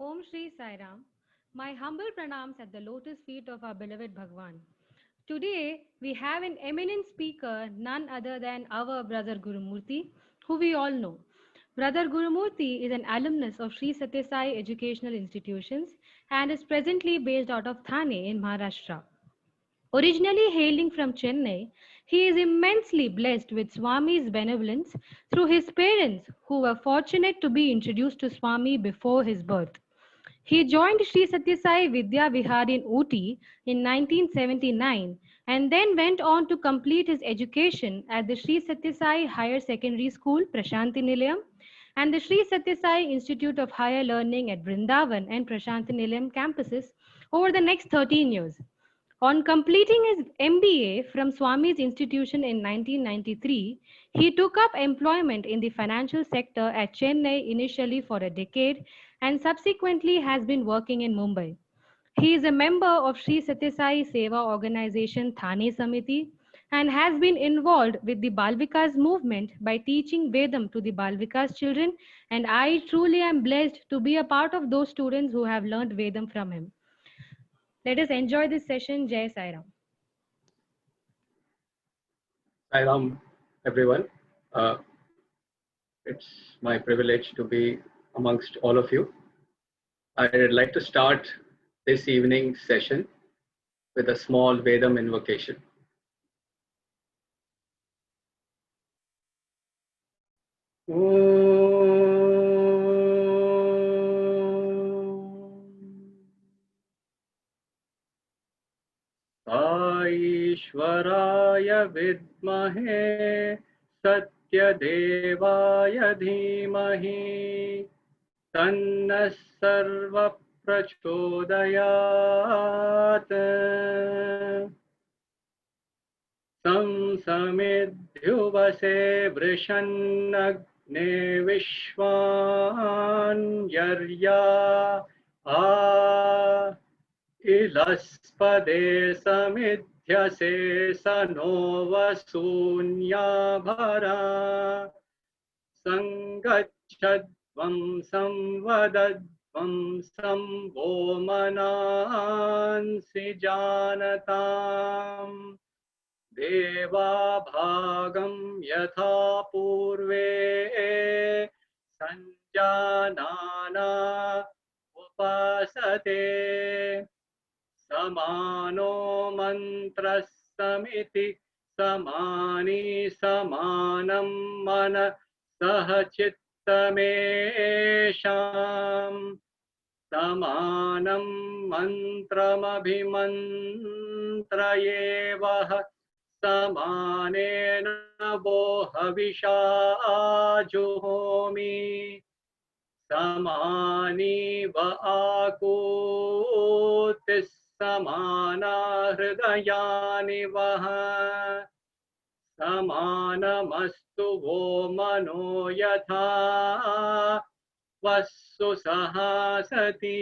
Om Shri Sai Ram. My humble pranams at the lotus feet of our beloved Bhagwan. Today we have an eminent speaker, none other than our Brother Gurumoorthy, who we all know. Brother Gurumoorthy is an alumnus of Sri Sathya Sai Educational Institutions and is presently based out of Thane in Maharashtra. Originally hailing from Chennai, he is immensely blessed with Swami's benevolence through his parents, who were fortunate to be introduced to Swami before his birth. He joined Sri Sathya Sai Vidya Vihar in Ooty in 1979 and then went on to complete his education at the Sri Sathya Sai Higher Secondary School, Prashanti Nilayam, and the Sri Sathya Sai Institute of Higher Learning at Vrindavan and Prashanti Nilayam campuses over the next 13 years. On completing his MBA from Swami's institution in 1993, he took up employment in the financial sector at Chennai initially for a decade and subsequently has been working in Mumbai. He is a member of Sri Sathya Sai Seva organization Thane Samithi and has been involved with the Balvikas movement by teaching Vedam to the Balvikas children, and I truly am blessed to be a part of those students who have learned Vedam from him. Let us enjoy this session. Jai Sai Ram. Hi, everyone. Uh, it's my privilege to be amongst all of you. I'd like to start this evening session with a small Vedam invocation. ईश्वराय विद्महे सत्यदेवाय धीमहि तन्नः सर्वः प्रचोदयात् संसमिध्युवसे वृषन्नग्ने विश्वान्यर्या आ इलस्पदे समिध्यसे स no वसून्याभरा सङ्गच्छध्वं संवदध्वं संवो मनांसि जानताम् देवाभागं यथा पूर्वे सञ्जानाना उपासते समानो मन्त्रः समिति समानि समानं मन सह चित्तमेषाम् समानं मन्त्रमभिमन्त्रयेवः समानेन वो हविषा जुहोमि समानि व आकूतिः समाना हृदयानि वः समानमस्तु वो मनो यथा वस्सु सहासति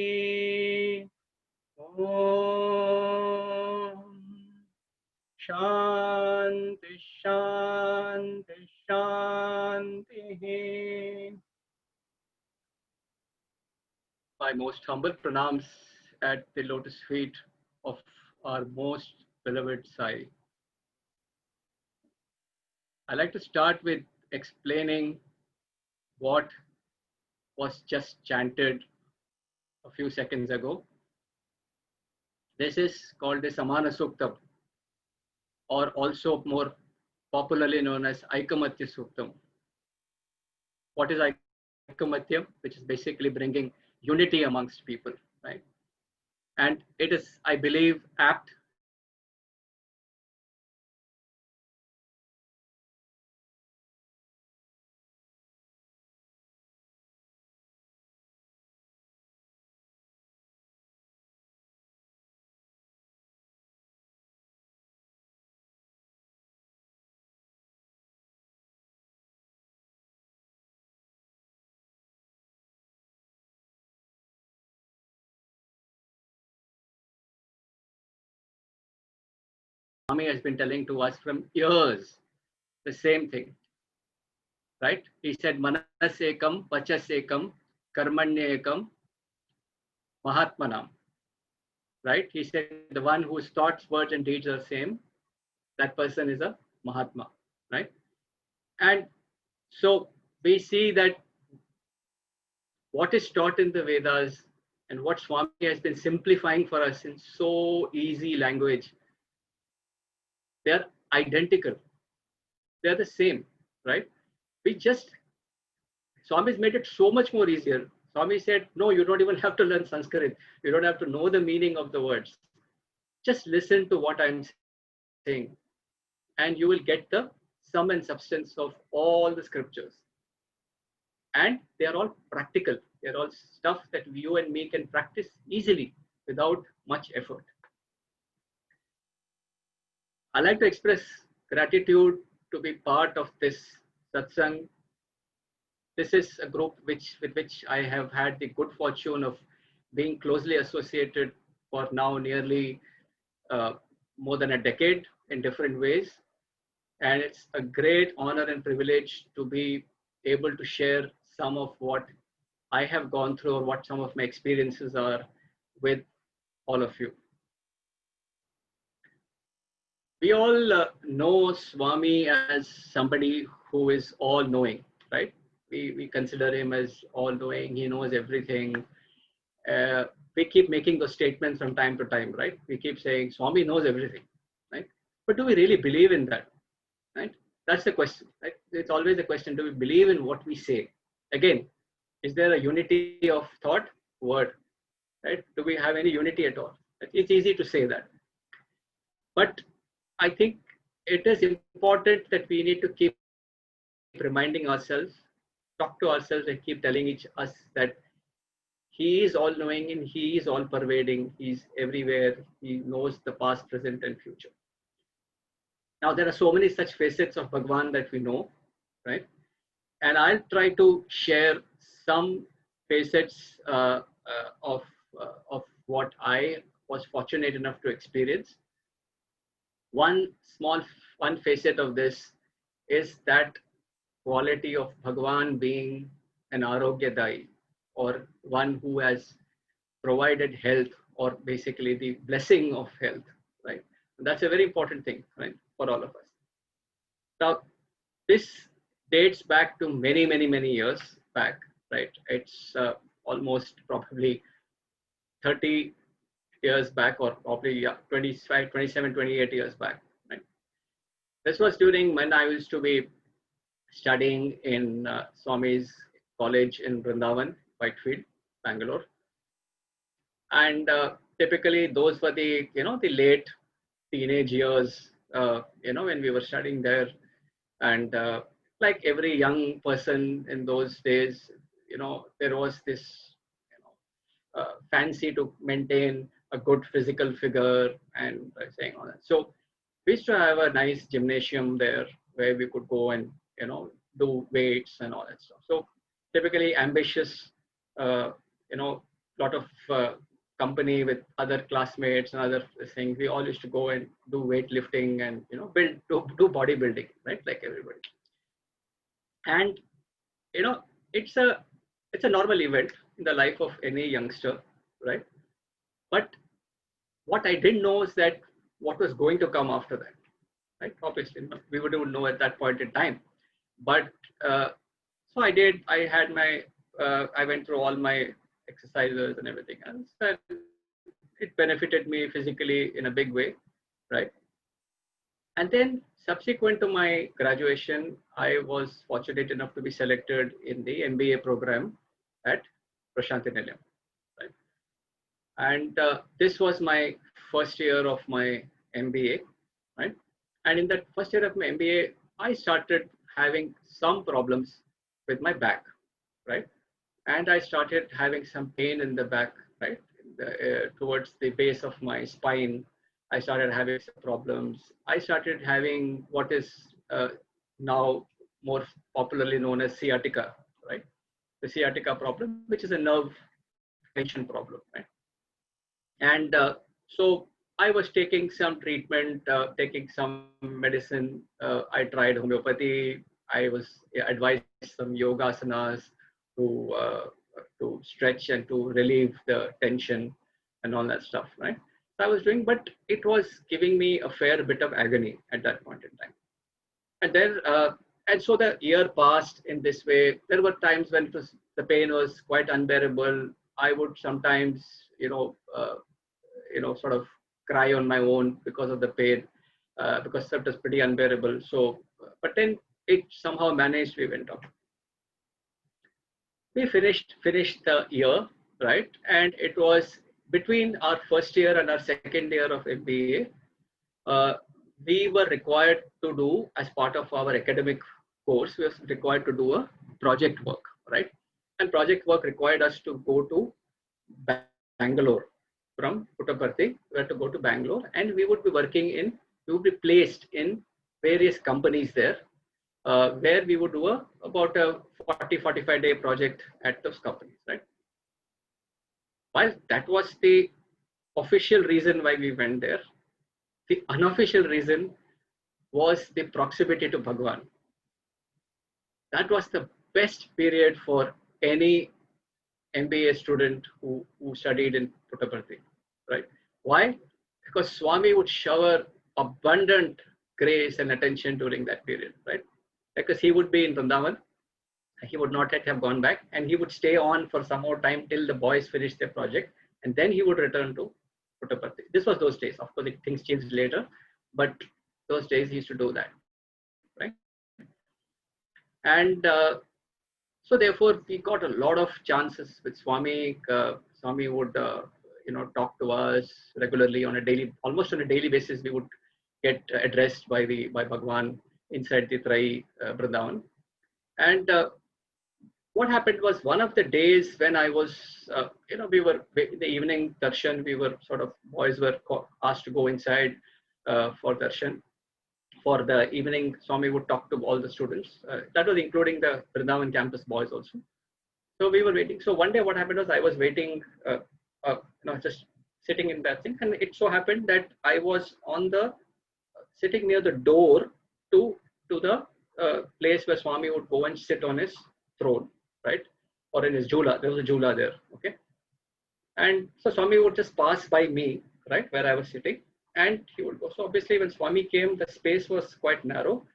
ॐ शान्ति शान्ति शान्तिः. My most humble pranams at the lotus feet of our most beloved Sai. I like to start with explaining what was just chanted a few seconds ago. This is called the Samana Suktam, or also more popularly known as Aikamatya Suktam. What is Aikamatya? Which is basically bringing unity amongst people, right? And it is, I believe, apt Swami has been telling to us from years the same thing, right? He said, Manas ekam, vachas ekam, karmanya ekam, Mahatmanam, right? He said the one whose thoughts, words, and deeds are same, that person is a Mahatma, right? And so we see that what is taught in the Vedas and what Swami has been simplifying for us in so easy language, they are identical. They are the same, right? We just, Swami's made it so much more easier. Swami said, no, you don't even have to learn Sanskrit. You don't have to know the meaning of the words. Just listen to what I'm saying, and you will get the sum and substance of all the scriptures. And they are all practical. They are all stuff that you and me can practice easily without much effort. I like to express gratitude to be part of this satsang. This is a group with which I have had the good fortune of being closely associated for now nearly uh, more than a decade in different ways. And it's a great honor and privilege to be able to share some of what I have gone through or what some of my experiences are with all of you. We all know Swami as somebody who is all knowing, right? We consider him as all knowing, he knows everything. We keep making those statements from time to time, right? We keep saying Swami knows everything, right? But do we really believe in that, right? That's the question, right? It's always a question, do we believe in what we say? Again, is there a unity of thought, word, right? Do we have any unity at all? It's easy to say that. But I think it is important that we need to keep reminding ourselves, talk to ourselves and keep telling us that he is all knowing and he is all pervading. He's everywhere. He knows the past, present, and future. Now, there are so many such facets of Bhagwan that we know, right? And I'll try to share some facets of what I was fortunate enough to experience. One small one facet of this is that quality of Bhagwan being an Arogyadai, or one who has provided health, or basically the blessing of health, right? And that's a very important thing, right, for all of us. Now, this dates back to many, many, many years back, right? It's almost probably 30 years back, or probably, yeah, 25, 27, 28 years back, right? This was during when I used to be studying in Swami's college in Vrindavan, Whitefield, Bangalore. And typically those were the, the late teenage years, when we were studying there. And like every young person in those days, there was this, fancy to maintain a good physical figure and saying all that. So we used to have a nice gymnasium there where we could go and, do weights and all that stuff. So typically ambitious, lot of company with other classmates and other things. We all used to go and do weightlifting and, do bodybuilding, right? Like everybody. And, it's a normal event in the life of any youngster, right? But what I didn't know is that what was going to come after that, right? Obviously, we wouldn't know at that point in time. But so I did. I had my. I went through all my exercises and everything else, and it benefited me physically in a big way, right? And then subsequent to my graduation, I was fortunate enough to be selected in the MBA program at Prashanthi Nilayam, right? And this was my first year of my MBA, right? And in that first year of my MBA, I started having some problems with my back, right? And I started having some pain in the back, right? Towards the base of my spine. I started having some problems. I started having what is now more popularly known as sciatica, right? The sciatica problem, which is a nerve tension problem, right? And so I was taking some treatment, taking some medicine. I tried homeopathy. I was advised some yoga asanas to to stretch and to relieve the tension and all that stuff, right? So I was doing, but it was giving me a fair bit of agony at that point in time. And then, and so the year passed in this way. There were times when the pain was quite unbearable. I would sometimes, sort of cry on my own because of the pain, because it was pretty unbearable. So, but then it somehow managed. We went on. We finished the year, right? And it was between our first year and our second year of MBA. We were required to do, as part of our academic course, we were required to do a project work, right? And project work required us to go to Bangalore from Puttaparthi. We had to go to Bangalore, and we would be we would be placed in various companies there, where we would do about a 40-45 day project at those companies, right? While that was the official reason why we went there, the unofficial reason was the proximity to Bhagwan. That was the best period for any MBA student who studied in Puttaparthi, right? Why? Because Swami would shower abundant grace and attention during that period, right? Because he would be in Vrindavan, he would not yet have gone back, and he would stay on for some more time till the boys finished their project, and then he would return to Puttaparthi. This was those days. Of course, things changed later, but those days he used to do that, right? And so therefore, we got a lot of chances with Swami. Swami would, talk to us regularly almost on a daily basis. We would get addressed by Bhagwan inside the Trai Vrindavan. And what happened was, one of the days when I was, we were in the evening darshan, boys were asked to go inside for darshan. For the evening, Swami would talk to all the students. That was including the Vrindavan campus boys also. So we were waiting. So one day what happened was, I was waiting, just sitting in that thing. And it so happened that I was sitting near the door to the place where Swami would go and sit on his throne, right? Or in his jhula. There was a jhula there, okay? And so Swami would just pass by me, right, where I was sitting, and he would go. So obviously when Swami came, the space was quite narrow.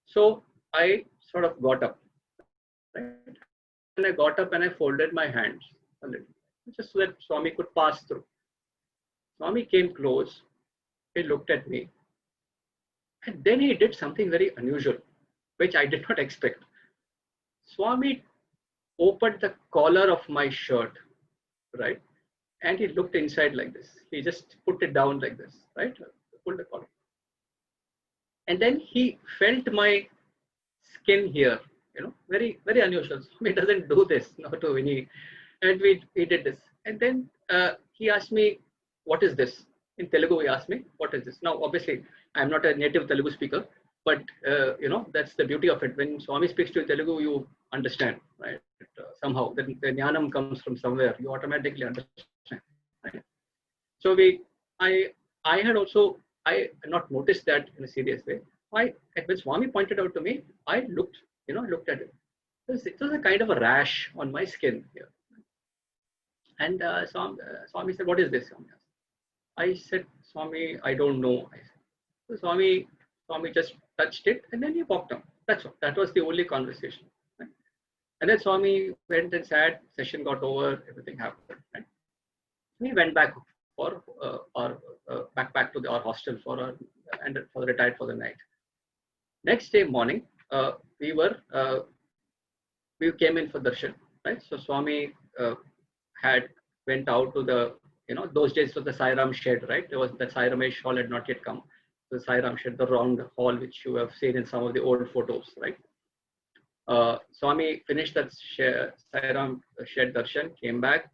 So I sort of got up, right? And I got up and I folded my hands a little, just so that Swami could pass through. Swami came close, he looked at me, and then he did something very unusual, which I did not expect. Swami opened the collar of my shirt, right? And he looked inside like this. He just put it down like this, right? Pulled the collar. And then he felt my skin here, very, very unusual. Swami doesn't do this, not to any. And we did this. And then he asked me, what is this? In Telugu, he asked me, what is this? Now, obviously, I'm not a native Telugu speaker, but, that's the beauty of it. When Swami speaks to you in Telugu, you understand, right? Somehow, the jnanam comes from somewhere. You automatically understand. Right? So I had not noticed that in a serious way. When Swami pointed out to me, I looked at it. It was a kind of a rash on my skin here. And Swami said, what is this? I said, Swami, I don't know. So Swami just touched it, and then he walked on. That's all. That was the only conversation. Right? And then Swami went and sat, session got over, everything happened. Right? We went back for back to our hostel and retired for the night. Next day morning, we came in for darshan, right? So Swami went out to the, those days was the Sai Ram shed, right? There was the Sai Ramesh hall had not yet come. The Sai Ram shed, the round hall which you have seen in some of the old photos, right? Swami finished that Sai Ram shed darshan, came back,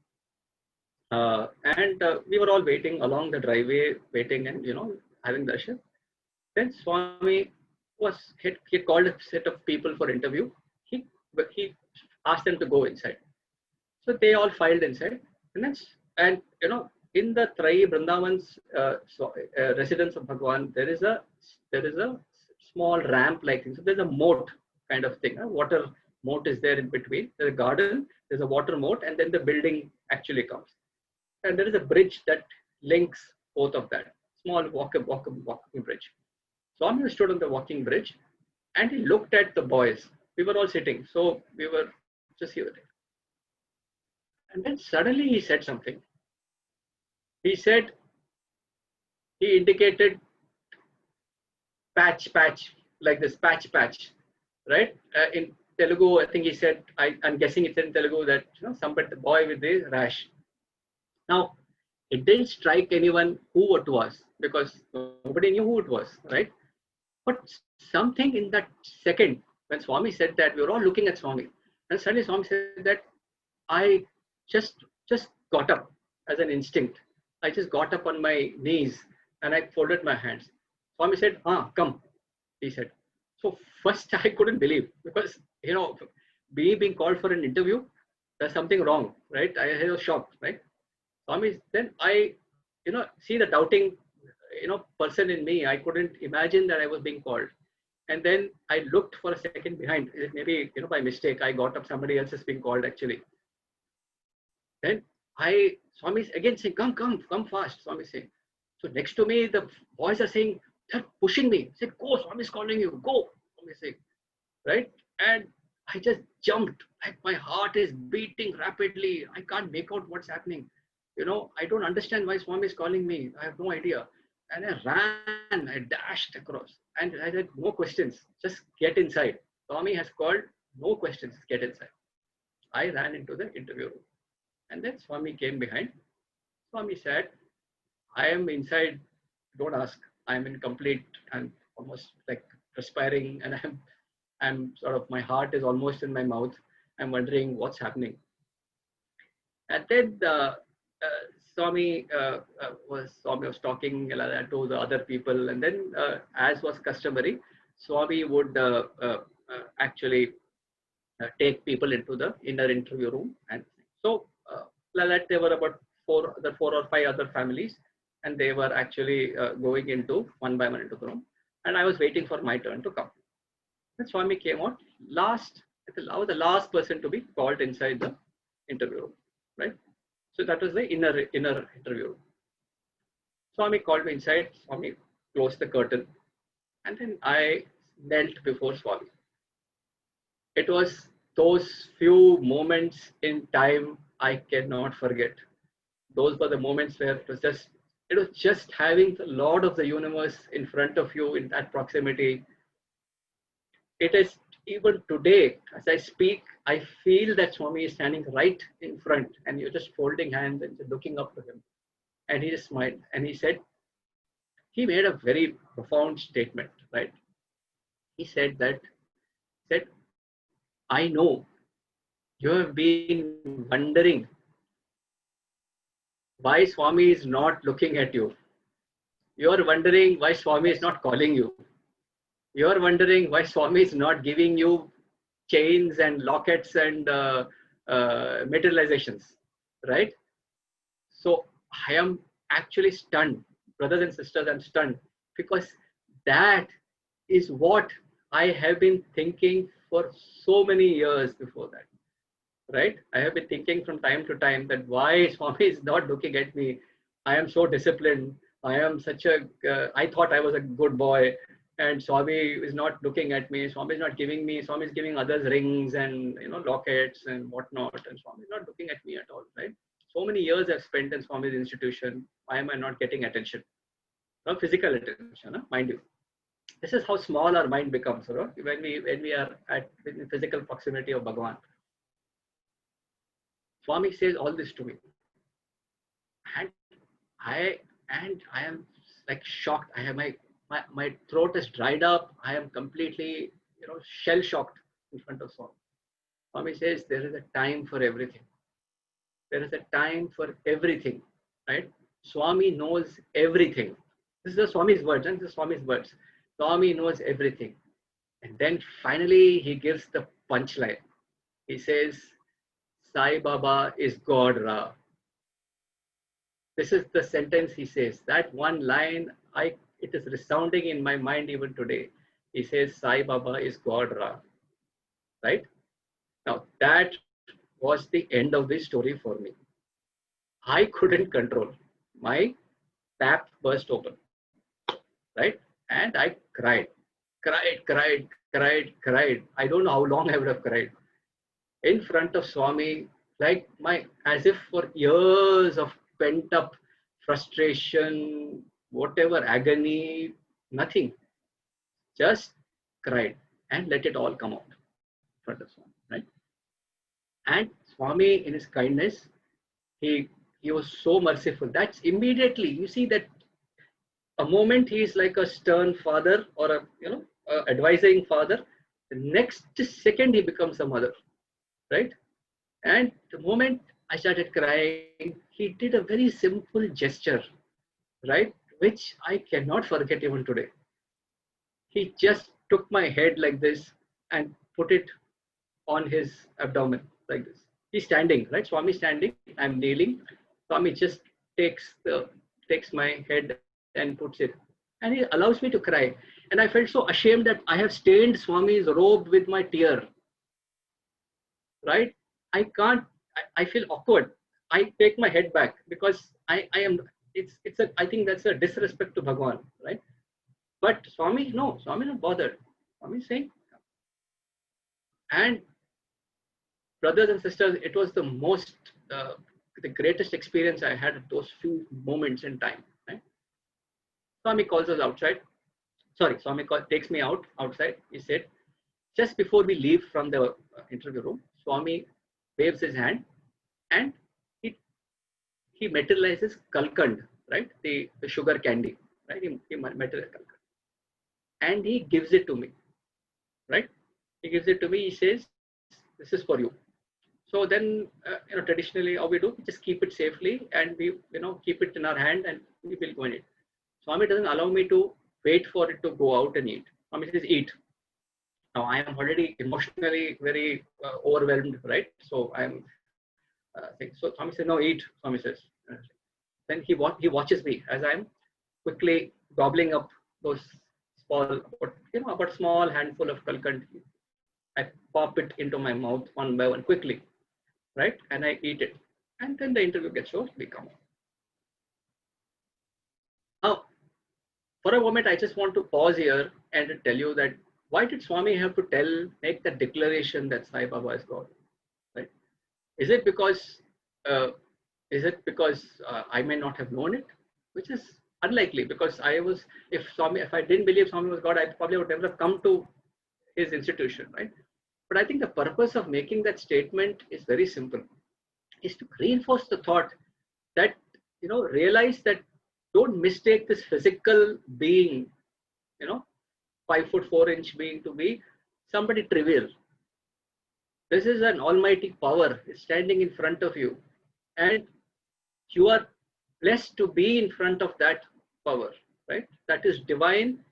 and we were all waiting along the driveway, waiting and having darshan. Then Swami he called a set of people for interview. He asked them to go inside. So they all filed inside, and in the Trai Vrindavan's residence of Bhagwan, there is a small ramp like thing. So there's a moat kind of thing, a water moat is there in between. There's a garden, there's a water moat, and then the building actually comes. And there is a bridge that links both of that. Small walking bridge. Swami stood on the walking bridge and he looked at the boys. We were all sitting, so we were just here. And then suddenly he said something. He said, he indicated patch, like this, patch, right? In Telugu, I think he said, I'm guessing it's in Telugu that, somebody, the boy with the rash. Now, it didn't strike anyone who it was because nobody knew who it was, right? But something in that second, when Swami said that, we were all looking at Swami. And suddenly Swami said that I just got up as an instinct. I just got up on my knees and I folded my hands. Swami said, come, he said. So first I couldn't believe because, being called for an interview, there's something wrong, right? I was shocked, right? Swami, then I, see the doubting, person in me. I couldn't imagine that I was being called. And then I looked for a second behind. Maybe, by mistake, I got up, somebody else is being called actually. Then Swami again saying, come fast, Swami saying. So next to me, the boys are saying, they're pushing me. I said, go, Swami is calling you, go, Swami saying, right? And I just jumped, like my heart is beating rapidly. I can't make out what's happening. I don't understand why Swami is calling me. I have no idea. And I ran, I dashed across. And I said, no questions, just get inside. Swami has called, no questions, get inside. I ran into the interview room. And then Swami came behind. Swami said, I am inside, don't ask. I'm in complete, I'm almost like perspiring and I'm sort of, my heart is almost in my mouth. I'm wondering what's happening. And then Swami was talking to the other people, and then as was customary, Swami would actually take people into the inner interview room. And so there were about four or five other families, and they were actually going into one by one into the room, and I was waiting for my turn to come. Then Swami came out last. I was the last person to be called inside the interview room, right? So that was the inner interview room. Swami called me inside. Swami closed the curtain, and then I knelt before Swami. It was those few moments in time I cannot forget. Those were the moments where it was just having the Lord of the universe in front of you in that proximity. It is even today, as I speak, I feel that Swami is standing right in front and you're just folding hands and just looking up to him. And he just smiled and he said, he made a very profound statement, right? He said, I know you have been wondering why Swami is not looking at you. You are wondering why Swami is not calling you. You are wondering why Swami is not giving you chains and lockets and materializations, right? So I am actually stunned, brothers and sisters, I'm stunned because that is what I have been thinking for so many years before that, right? I have been thinking from time to time that why Swami is not looking at me. I am so disciplined. I am I thought I was a good boy. And Swami is not looking at me. Swami is not giving me. Swami is giving others rings and lockets and whatnot. And Swami is not looking at me at all, right? So many years I've spent in Swami's institution. Why am I not getting attention? Not physical attention, mind you. This is how small our mind becomes, when we are in physical proximity of Bhagavan. Swami says all this to me, and I am like shocked. I have my throat is dried up. I am completely, shell shocked in front of Swami. Swami says there is a time for everything. There is a time for everything, right? Swami knows everything. This is the Swami's words, and this is Swami's words. Swami knows everything. And then finally he gives the punchline. He says, Sai Baba is God Ra. This is the sentence he says. That one line, it is resounding in my mind even today. He says, Sai Baba is God Ra. Right? Now, that was the end of the story for me. I couldn't control. My tap burst open, right? And I cried. I don't know how long I would have cried in front of Swami, like as if for years of pent up frustration, whatever agony, nothing, just cried and let it all come out in front of Swami, right? And Swami, in his kindness, he he was so merciful. That's immediately you see that a moment he is like a stern father or a advising father. The next second he becomes a mother, right? And the moment I started crying, he did a very simple gesture, right? Which I cannot forget even today. He just took my head like this and put it on his abdomen like this. He's standing, right? Swami standing, I'm kneeling. Swami just takes my head and puts it. And he allows me to cry. And I felt so ashamed that I have stained Swami's robe with my tear, right? I can't, I feel awkward. I take my head back because I am, I think that's a disrespect to Bhagwan, right? But Swami, no, Swami not bothered. Swami is saying, and brothers and sisters, it was the greatest experience I had at those few moments in time, right? Swami calls us outside. Sorry, takes me outside. He said, just before we leave from the interview room, Swami waves his hand and he materializes kalkand, right? The sugar candy, right? He materializes kalkand. And he gives it to me, right? He gives it to me. He says, this is for you. So then, traditionally, how we do, we just keep it safely and we, keep it in our hand and we will go and eat. Swami doesn't allow me to wait for it to go out and eat. Swami says, eat. Now I am already emotionally very overwhelmed, right? So I'm saying, so Swami says, no, eat. Swami says. Then he watches me as I'm quickly gobbling up those small, about small handful of kalkand. I pop it into my mouth one by one quickly, right? And I eat it. And then the interview gets over, we come out. Now, for a moment, I just want to pause here and tell you that why did Swami have to make that declaration that Sai Baba is God, right? Is it because I may not have known it, which is unlikely because if I didn't believe Swami was God, I probably would never have come to his institution, right? But I think the purpose of making that statement is very simple, is to reinforce the thought that, realize that don't mistake this physical being, 5 foot 4 inch being to be somebody trivial. This is an almighty power standing in front of you, and you are blessed to be in front of that power, right? That is divine,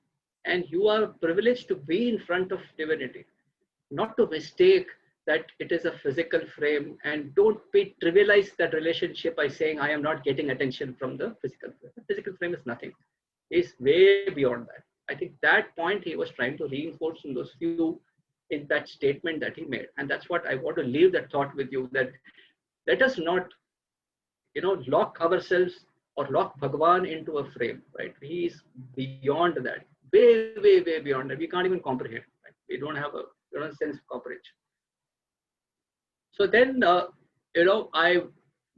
and you are privileged to be in front of divinity. Not to mistake that it is a physical frame, and don't trivialize that relationship by saying I am not getting attention from the physical frame. The physical frame is nothing. It's way beyond that. I think that point he was trying to reinforce in that statement that he made. And that's what I want to leave that thought with you, that let us not, lock ourselves or lock Bhagwan into a frame, right? He is beyond that, way beyond that. We can't even comprehend, right? We don't have a sense of comprehension. So then, I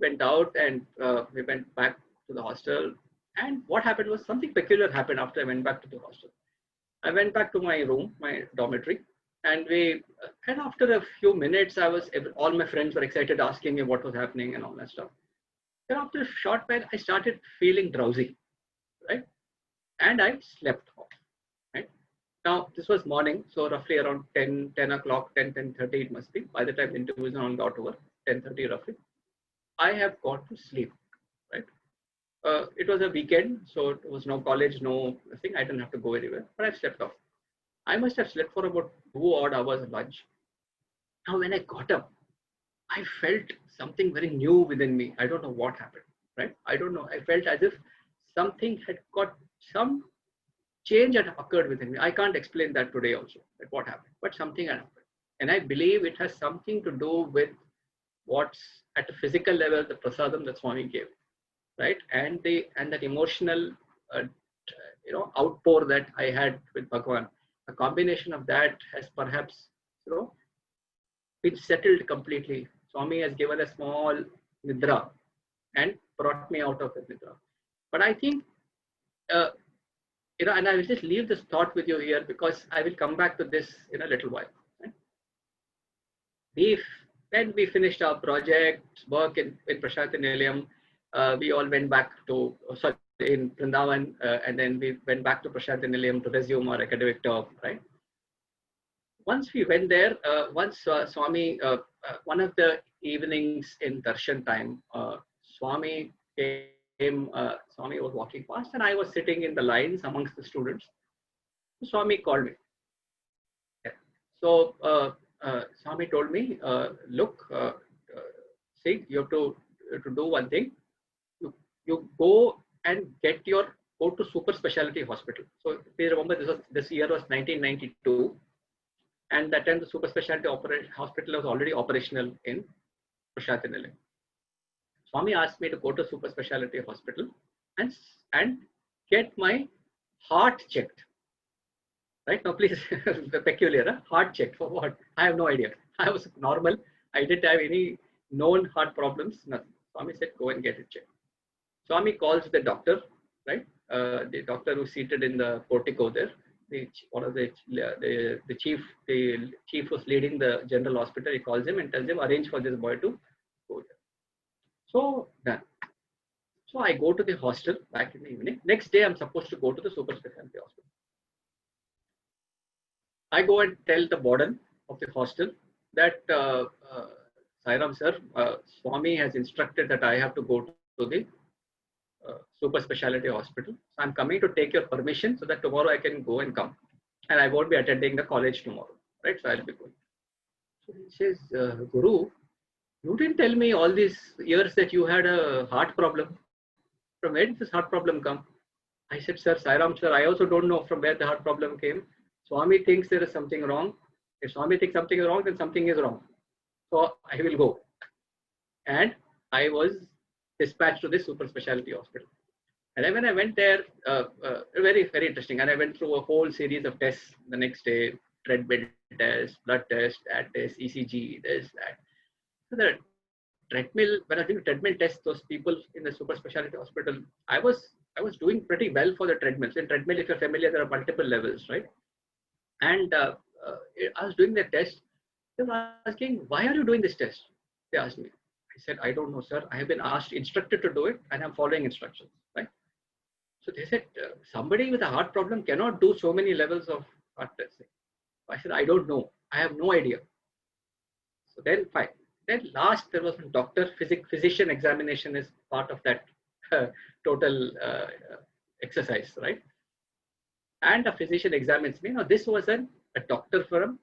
went out and we went back to the hostel. And what happened was something peculiar happened after I went back to the hostel. I went back to my room, my dormitory, and after a few minutes, all my friends were excited, asking me what was happening and all that stuff. Then after a short while, I started feeling drowsy, right? And I slept off, right? Now, this was morning, so roughly around 10 o'clock, 10:30 it must be. By the time the interview is on got over, 10:30 roughly, I have got to sleep, right? It was a weekend, so it was no college, no thing. I didn't have to go anywhere, but I slept off. I must have slept for about 2 odd hours of lunch. Now, when I got up, I felt something very new within me. I don't know what happened, right? I don't know. I felt as if something had got some change had occurred within me. I can't explain that today also, like what happened, but something had happened. And I believe it has something to do with what's at a physical level, the prasadam that Swami gave, right? And that emotional, outpour that I had with Bhagwan. A combination of that has perhaps, been settled completely. Swami has given a small nidra and brought me out of the nidra. But I think, uh, and I will just leave this thought with you here because I will come back to this in a little while. Right? We, when we finished our project work in Prashanti Nilayam, we all went back to, in Vrindavan, and then we went back to Prashanti Nilayam to resume our academic term, right? Once we went there, Swami, one of the evenings in darshan time, Swami came, Swami was walking past and I was sitting in the lines amongst the students. Swami called me. Yeah. So Swami told me, look, see, you have to do one thing. You go and go to super specialty hospital. So if you remember, this year was 1992. And that time the super specialty hospital was already operational in Prashanti Nilayam. Swami asked me to go to super specialty hospital and get my heart checked. Right now, please, peculiar, huh? Heart checked for what? I have no idea. I was normal. I didn't have any known heart problems. Nothing. Swami said, go and get it checked. Swami calls the doctor, right? The doctor who's seated in the portico there. The chief was leading the general hospital. He calls him and tells him, arrange for this boy to go there. So done. So I go to the hostel back in the evening. Next day, I'm supposed to go to the super specialty hospital. I go and tell the warden of the hostel that Sairam sir, Swami has instructed that I have to go to the super specialty hospital. So I'm coming to take your permission so that tomorrow I can go and come. And I won't be attending the college tomorrow. Right? So I'll be going. So he says, Guru, you didn't tell me all these years that you had a heart problem. From where did this heart problem come? I said, sir, Sairam sir, I also don't know from where the heart problem came. Swami thinks there is something wrong. If Swami thinks something is wrong, then something is wrong. So I will go. And I was dispatched to the super specialty hospital. And then when I went there, very, very interesting. And I went through a whole series of tests the next day, treadmill test, blood test, that test, ECG, this, that. So the treadmill, when I was doing treadmill tests, those people in the super specialty hospital, I was doing pretty well for the treadmill. So in treadmill, if you're familiar, there are multiple levels, right? And I was doing the test. They were asking, why are you doing this test? They asked me. I said, I don't know, sir. I have been instructed to do it, and I'm following instructions, right? So they said, somebody with a heart problem cannot do so many levels of heart testing. I said, I don't know. I have no idea. So then, fine. Then last, there was a doctor, physician examination is part of that total exercise, right? And a physician examines me. Now, this was a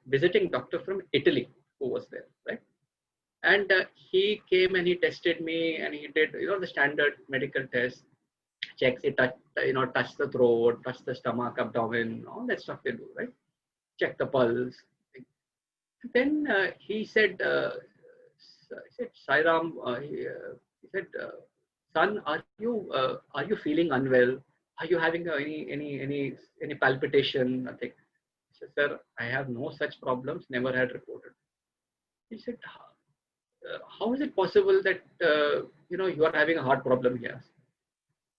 visiting doctor from Italy who was there, right? And he came and he tested me and he did, the standard medical test, checks, it touch the throat, touch the stomach, abdomen, all that stuff they do, right? Check the pulse. Then he said, Sairam, he said, son, are you feeling unwell? Are you having any palpitation? Nothing. I said, sir, I have no such problems. Never had reported. He said, how is it possible that you are having a heart problem here?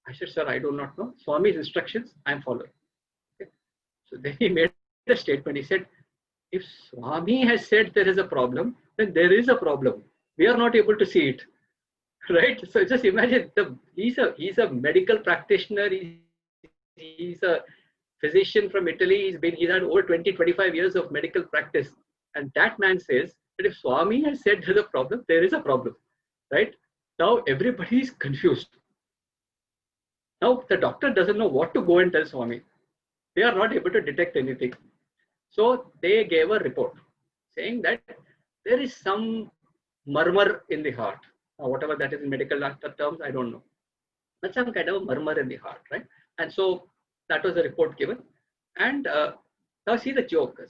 I said, sir, I do not know. Swami's instructions, I am following. Okay. So then he made a statement. He said, if Swami has said there is a problem, then there is a problem. We are not able to see it. Right? So just imagine, he's a medical practitioner. He's a physician from Italy. He's had over 20-25 years of medical practice. And that man says that if Swami has said there's a problem, there is a problem. Right? Now everybody is confused. Now the doctor doesn't know what to go and tell Swami. They are not able to detect anything. So they gave a report saying that there is some murmur in the heart. Now, whatever that is in medical terms, I don't know. But some kind of a murmur in the heart, right? And so that was the report given. And now see the joke.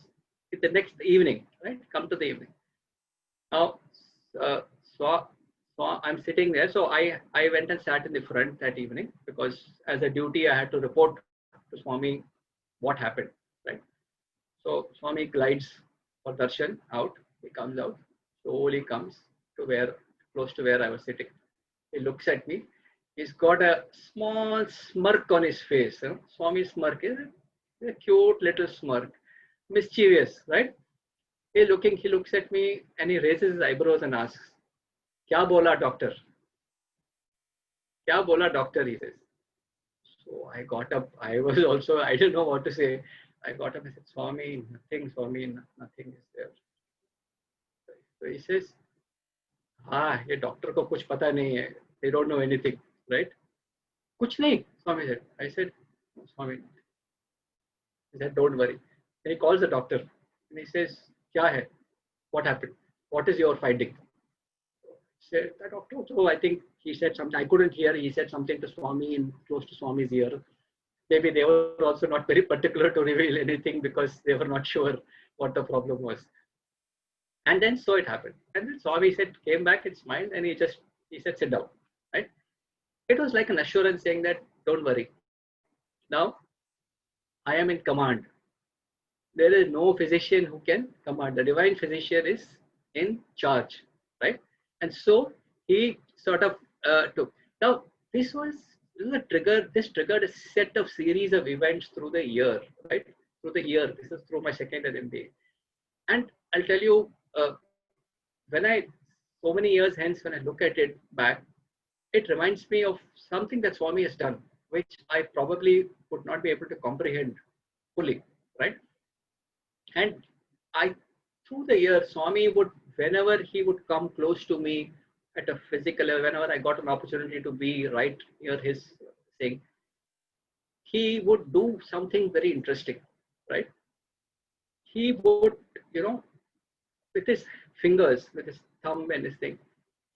the next evening, right? Come to the evening. Now, uh, so, so I'm sitting there. So I went and sat in the front that evening because as a duty I had to report to Swami what happened, right? So Swami glides for darshan out. He comes out, slowly comes to where, close to where I was sitting. He looks at me. He's got a small smirk on his face. You know? Swami's smirk is a cute little smirk, mischievous, right? He looks at me and he raises his eyebrows and asks, "Kya bola doctor? Kya bola doctor?" He says. So I got up. I was also, I didn't know what to say. I got up and said, "Swami, nothing, Swami, nothing is there." So he says, "हाँ, ये doctor को कुछ पता नहीं है. They don't know anything, right?" कुछ नहीं, Swami said. I said, "No, Swami." He said, "Don't worry." Then he calls the doctor and he says, "क्या है? What happened? What is your finding?" Said the doctor. So I think he said something. I couldn't hear. He said something to Swami in close to Swami's ear. Maybe they were also not very particular to reveal anything because they were not sure what the problem was. And then so it happened. And then Swami said, came back and smiled, and he said, "Sit down." Right? It was like an assurance saying that, "Don't worry. Now I am in command. There is no physician who can command. The divine physician is in charge." Right? And so he sort of took. Now this was a trigger. This triggered a set of series of events through the year, right? Through the year. This is through my second MBA. And I'll tell you, when I, so many years hence, when I look at it back, it reminds me of something that Swami has done, which I probably would not be able to comprehend fully, right? And I, through the year, Swami would, whenever he would come close to me at a physical level, whenever I got an opportunity to be right near his thing, he would do something very interesting, right? He would, you know, with his fingers, with his thumb and his thing,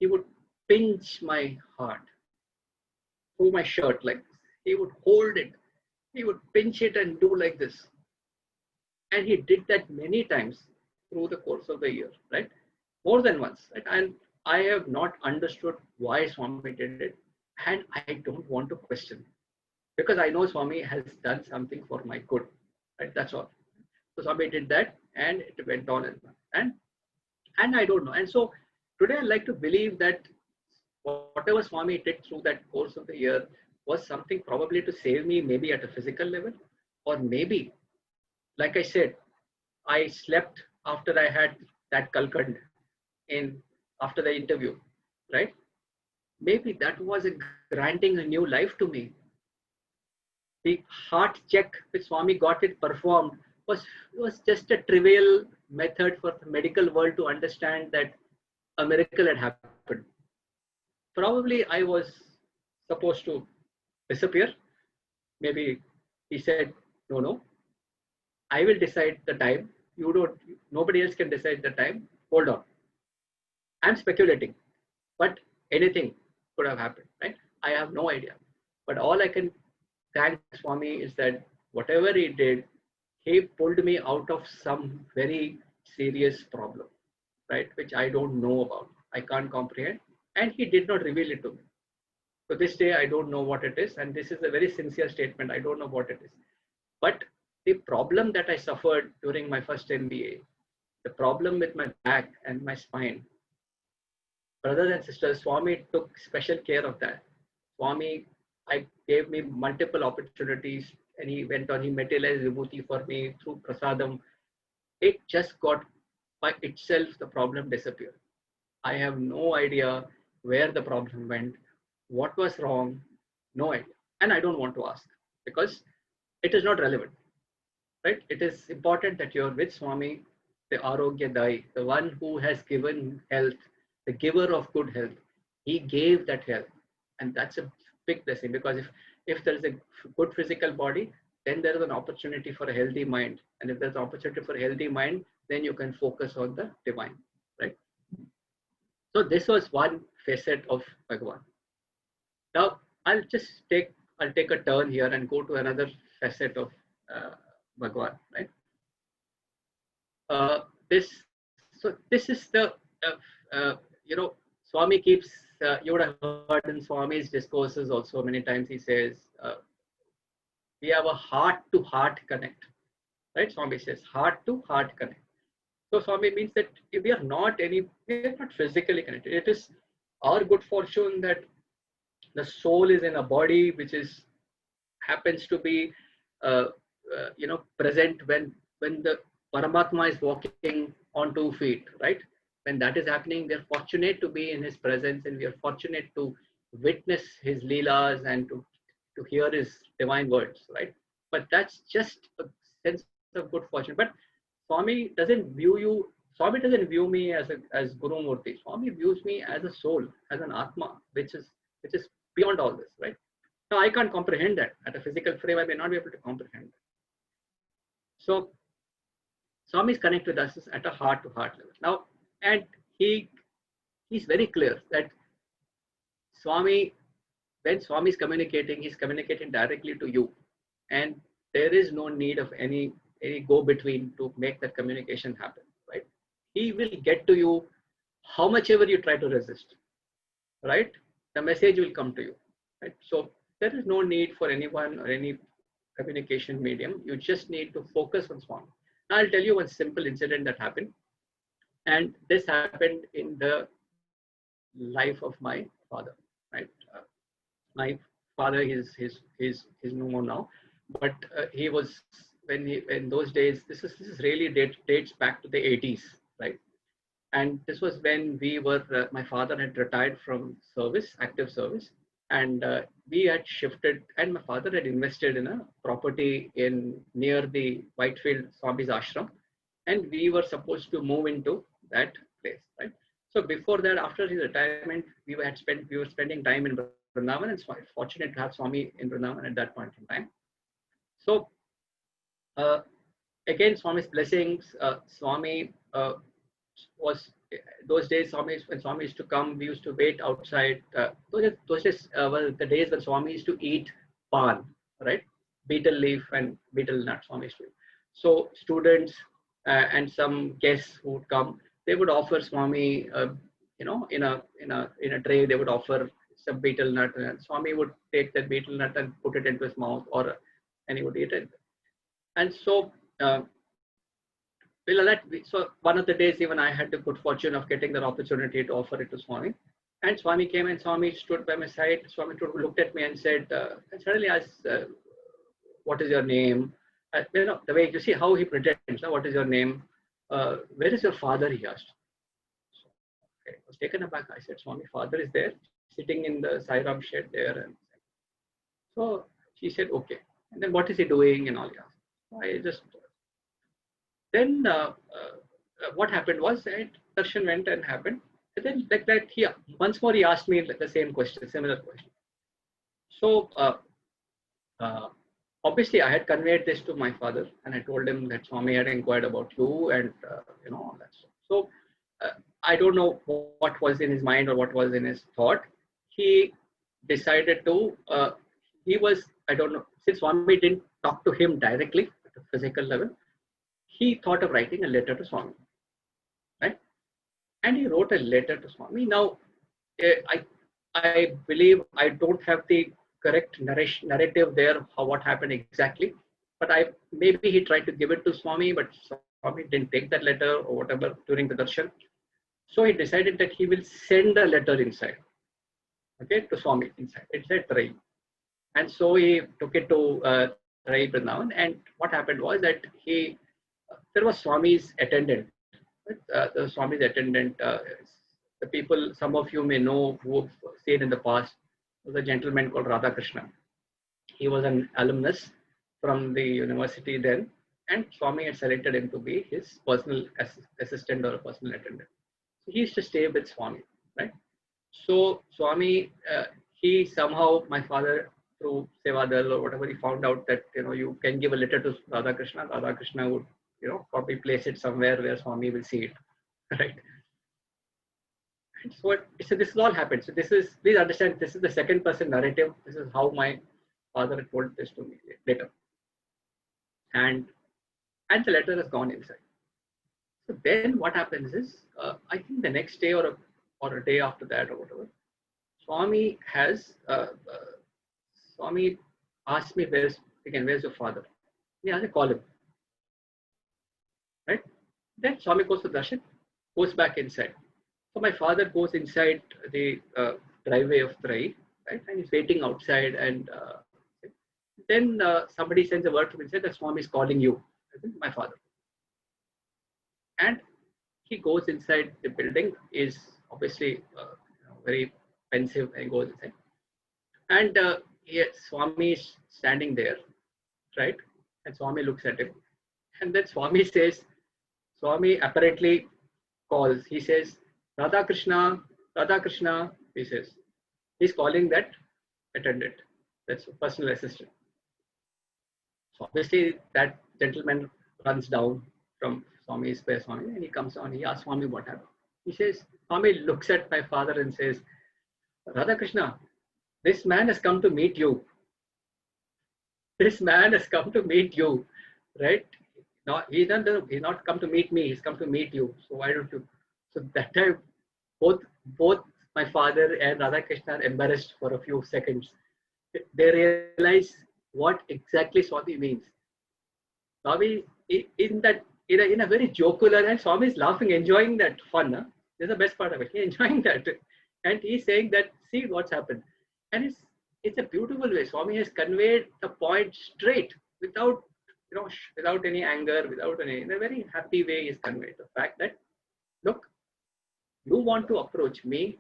he would pinch my heart through my shirt like this. He would hold it. He would pinch it and do like this. And he did that many times through the course of the year, right? More than once. Right? And I have not understood why Swami did it. And I don't want to question. Because I know Swami has done something for my good. Right? That's all. So Swami did that and it went on and on. And I don't know. And so today I like to believe that whatever Swami did through that course of the year was something probably to save me, maybe at a physical level, or maybe, like I said, I slept after I had that kalkand in after the interview, right? Maybe that was a granting a new life to me. The heart check which Swami got it performed was just a trivial method for the medical world to understand that a miracle had happened. Probably I was supposed to disappear. Maybe he said, "No, no, I will decide the time. You don't, nobody else can decide the time. Hold on." I'm speculating, but anything could have happened, right? I have no idea. But all I can thank Swami is that whatever he did, he pulled me out of some very serious problem, right? Which I don't know about. I can't comprehend. And he did not reveal it to me. So this day, I don't know what it is. And this is a very sincere statement. I don't know what it is. But the problem that I suffered during my first MBA, the problem with my back and my spine, brothers and sisters, Swami took special care of that. Swami, I gave me multiple opportunities and he went on, he materialized Vibhuti for me through Prasadam. It just got by itself, the problem disappeared. I have no idea where the problem went, what was wrong, no idea. And I don't want to ask because it is not relevant, right? It is important that you're with Swami, the Arogya Dai, the one who has given health, the giver of good health. He gave that health. And that's a big blessing because if there is a good physical body, then there is an opportunity for a healthy mind. And if there's an opportunity for a healthy mind, then you can focus on the divine, right? So this was one facet of Bhagavan. Now I'll take a turn here and go to another facet of Bhagavan, right? This is the Swami keeps. You would have heard in Swami's discourses also many times. He says we have a heart-to-heart connect, right? Swami says heart-to-heart connect. So Swami means that we are not physically connected. It is our good fortune that the soul is in a body which is happens to be present when the Paramatma is walking on 2 feet, right? When that is happening, we are fortunate to be in his presence, and we are fortunate to witness his leelas and to hear his divine words, right? But that's just a sense of good fortune. But Swami doesn't view me as Gurumurthy. Swami views me as a soul, as an Atma, which is beyond all this, right? Now I can't comprehend that. At a physical frame, I may not be able to comprehend that. So Swami is connect with us at a heart-to-heart level. Now, and he's very clear that Swami, when Swami is communicating, he's communicating directly to you, and there is no need of any go-between to make that communication happen, right? He will get to you how much ever you try to resist, right? The message will come to you, right? So there is no need for anyone or any communication medium. You just need to focus on Swami. Now I'll tell you one simple incident that happened, and this happened in the life of my father, right? My father is no more now, but he was when he in those days. This is really dates back to the 80s, right? And this was when my father had retired from service, active service, and we had shifted, and my father had invested in a property in near the Whitefield Swami's ashram, and we were supposed to move into that place, right? So before that, after his retirement, we were spending time in Vrindavan, and fortunate to have Swami in Vrindavan at that point in time. So uh, again, Swami's blessings. Swami was those days. When Swami used to come, we used to wait outside. Those days were the days when Swami used to eat pan, right? Betel leaf and betel nut. Swami used to eat. So students and some guests who would come, they would offer Swami, in a tray. They would offer some betel nut, and Swami would take that betel nut and put it into his mouth, and he would eat it. And so. So one of the days, even I had the good fortune of getting that opportunity to offer it to Swami. And Swami came and Swami stood by my side. Swami looked at me and said, and suddenly asked, what is your name? The way you see how he pretends, what is your name? Where is your father? He asked. So, okay, I was taken aback. I said, Swami, father is there, sitting in the Sai Ram shed there. And so she said, okay. And then what is he doing and all that? I just then what happened was that darshan went and happened. And then like that, once more he asked me the same question, similar question. So obviously I had conveyed this to my father, and I told him that Swami had inquired about you and all that stuff. So I don't know what was in his mind or what was in his thought. He decided to. I don't know, since Swami didn't talk to him directly at a physical level, he thought of writing a letter to Swami, right? And he wrote a letter to Swami. Now, I believe I don't have the correct narrative there, what happened exactly, but maybe he tried to give it to Swami, but Swami didn't take that letter or whatever during the darshan. So he decided that he will send a letter inside, okay, to Swami inside. It said Trai. And so he took it to Trai Vrindavan. And what happened was that there was Swami's attendant. The Swami's attendant, the people, some of you may know who have seen in the past, was a gentleman called Radhakrishna. He was an alumnus from the university then, and Swami had selected him to be his personal assistant or a personal attendant. So he used to stay with Swami, right? So Swami, he somehow, my father, through Sevadal or whatever, he found out that you can give a letter to Radhakrishna. Radhakrishna would probably place it somewhere where Swami will see it, right? And so this has all happened. So please understand, this is the second person narrative. This is how my father told this to me later. And the letter has gone inside. So then what happens is, I think the next day or a day after that or whatever, Swami has Swami asked me, where's your father? Yeah, I call him, right? Then Swami goes to darshan, goes back inside. So my father goes inside the driveway of Trai, right, and he's waiting outside, and then somebody sends a word to me and says that Swami is calling you. I think my father, and he goes inside the building. Is obviously very pensive, and goes inside, and Swami is standing there, right, and Swami looks at him, and then Swami says, Swami apparently calls. He says, Radha Krishna, Radha Krishna. He says, he's calling that attendant, that's a personal assistant. So obviously that gentleman runs down from Swami's space, Swami, and he comes on. He asks Swami what happened. He says, Swami looks at my father and says, Radha Krishna, this man has come to meet you. This man has come to meet you, right? No, he's not come to meet me. He's come to meet you. So why don't you? So that time, both my father and Radha Krishna are embarrassed for a few seconds. They realize what exactly Swami means. Swami, in a very jocular, and Swami is laughing, enjoying that fun. Huh? That's the best part of it. He's enjoying that, and he's saying that, see what's happened, and it's a beautiful way. Swami has conveyed the point straight, without without any anger, without any, in a very happy way, is conveyed the fact that, look, you want to approach me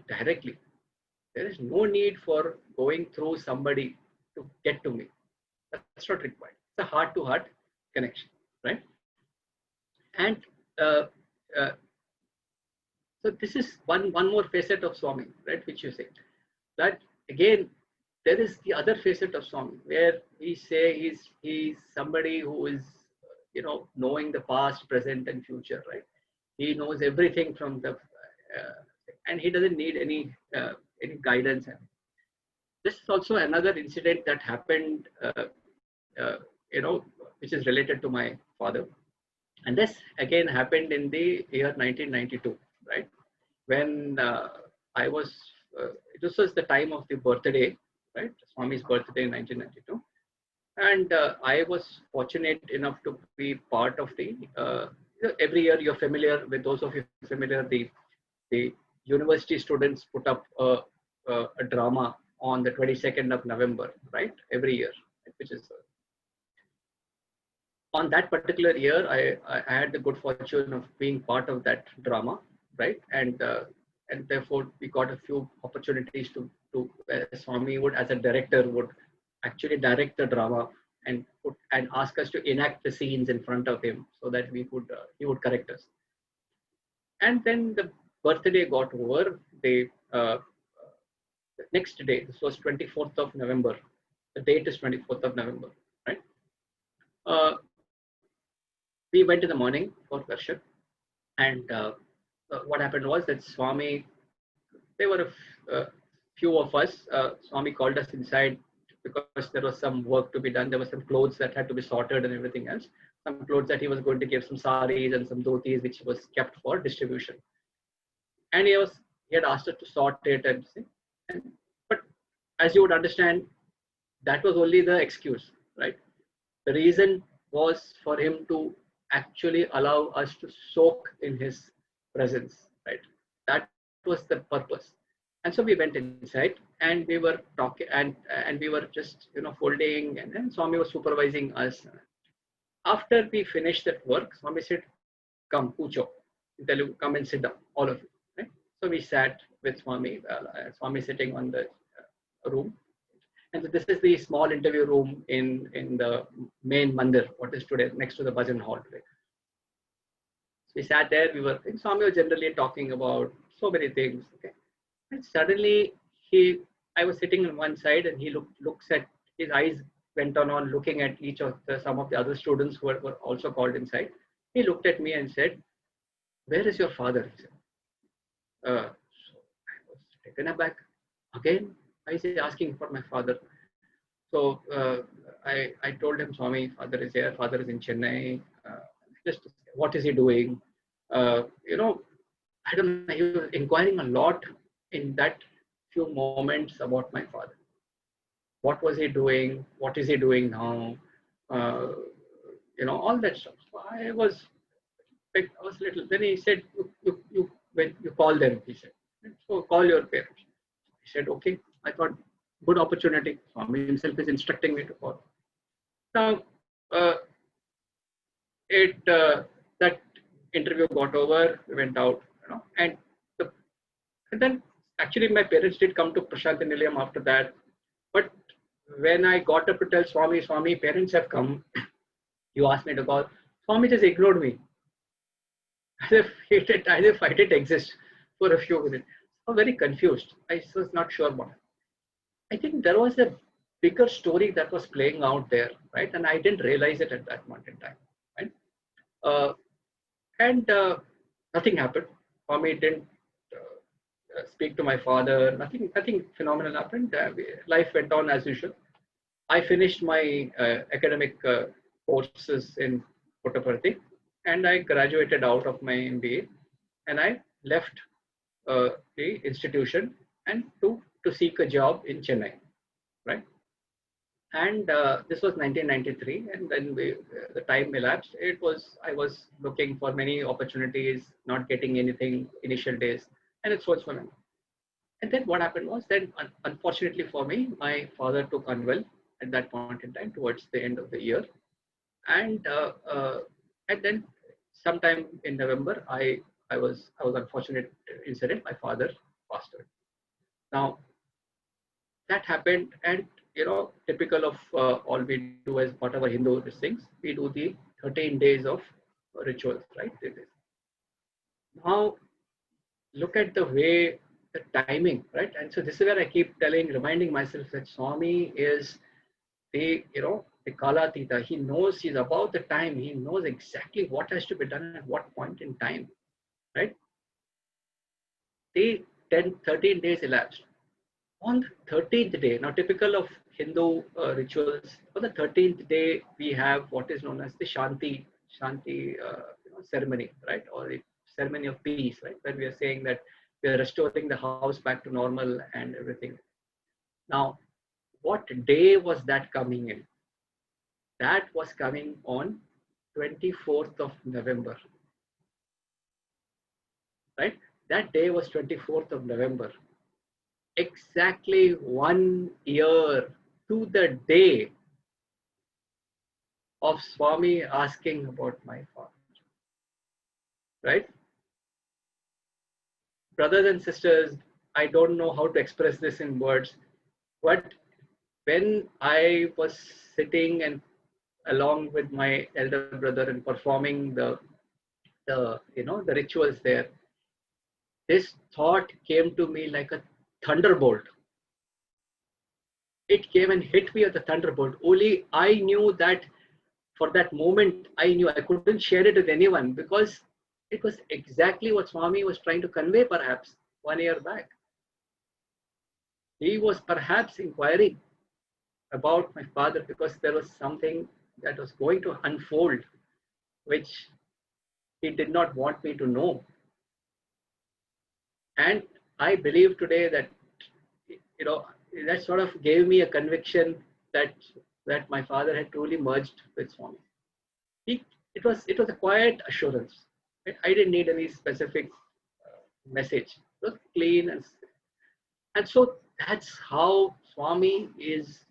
directly. There is no need for going through somebody to get to me. That's not required. It's a heart-to-heart connection, right? And uh, uh, so this is one more facet of Swami, right? Which you say that again. There is the other facet of Swami where we say he's somebody who is knowing the past, present, and future, right? He knows everything from the and he doesn't need any guidance. This is also another incident that happened, which is related to my father. And this again happened in the year 1992, right? When I was, this was the time of the birthday, right? Swami's birthday in 1992. And I was fortunate enough to be part of the, every year you're familiar with, those of you familiar, the university students put up a drama on the 22nd of November, right? Every year, which is on that particular year, I had the good fortune of being part of that drama, right? And therefore we got a few opportunities to Swami would, as a director, would actually direct the drama and ask us to enact the scenes in front of him so that he would correct us. And then the birthday got over. The next day, this was 24th of November. The date is 24th of November, right? We went in the morning for darshan, and what happened was that Swami, there were a few of us. Swami called us inside because there was some work to be done. There were some clothes that had to be sorted and everything else. Some clothes that he was going to give, some saris and some dhotis, which was kept for distribution. And he had asked us to sort it but as you would understand, that was only the excuse, right? The reason was for him to actually allow us to soak in his presence, right? That was the purpose. And so we went inside and we were talking, and we were just folding, and then Swami was supervising us. After we finished that work, Swami said, "Come, Pucho, in Telugu, come and sit down, all of you." Right? So we sat with Swami, Swami sitting on the room. And so this is the small interview room in the main mandir, what is today next to the bhajan hall today. So we sat there. We were in Swami was generally talking about so many things. Okay, and suddenly I was sitting on one side, and he looks at, his eyes went on looking at some of the other students who were also called inside. He looked at me and said, "Where is your father?" He said. So I was taken aback. Again, why is he asking for my father? So I told him, Swami, father is here. Father is in Chennai. Just what is he doing? You know, I don't know. He was inquiring a lot in that few moments about my father. What was he doing? What is he doing now? Uh, you know, all that stuff. So I was like, I was little. Then he said, when you call them, he said, so call your parents. He said, okay. I thought, good opportunity. Swami himself is instructing me to call. Now, it that interview got over. We went out, you know, the, and then actually my parents did come to Prashanti Nilayam after that. But when I got up to tell Swami, parents have come. You asked me to call. Swami just ignored me as if I didn't exist for a few minutes. I was very confused. I was not sure what. I think there was a bigger story that was playing out there, right? And I didn't realize it at that point in time, right? Uh, and nothing happened. Swami didn't speak to my father. Nothing phenomenal happened. Life went on as usual. I finished my academic courses in Puttaparthi, and I graduated out of my MBA, and I left the institution and to seek a job in Chennai, right? And this was 1993, and then the time elapsed. I was looking for many opportunities, not getting anything initial days, and it was for me. And then what happened was then, unfortunately for me, my father took unwell at that point in time towards the end of the year, and then sometime in November, I was unfortunate incident. My father passed away. Now that happened, and you know, typical of all we do as whatever Hindu these things, we do the 13 days of rituals, right? Now look at the way the timing, right? And so this is where I keep reminding myself that Swami is the Kalatita. He knows, he's about the time. He knows exactly what has to be done at what point in time, right? The 13 days elapsed. On the 13th day, now typical of Hindu rituals, on the 13th day, we have what is known as the Shanti ceremony, right? Or the ceremony of peace, right? When we are saying that we are restoring the house back to normal and everything. Now, what day was that coming in? That was coming on 24th of November, right? That day was 24th of November. Exactly 1 year to the day of Swami asking about my father, right? Brothers and sisters, I don't know how to express this in words, but when I was sitting and along with my elder brother and performing the rituals there, this thought came to me like a thunderbolt. It came and hit me as a thunderbolt. Only I knew that for that moment, I knew I couldn't share it with anyone because it was exactly what Swami was trying to convey perhaps 1 year back. He was perhaps inquiring about my father because there was something that was going to unfold, which he did not want me to know. And I believe today that, that sort of gave me a conviction that my father had truly merged with Swami. It was a quiet assurance. Right? I didn't need any specific message. It was clean and so that's how Swami is,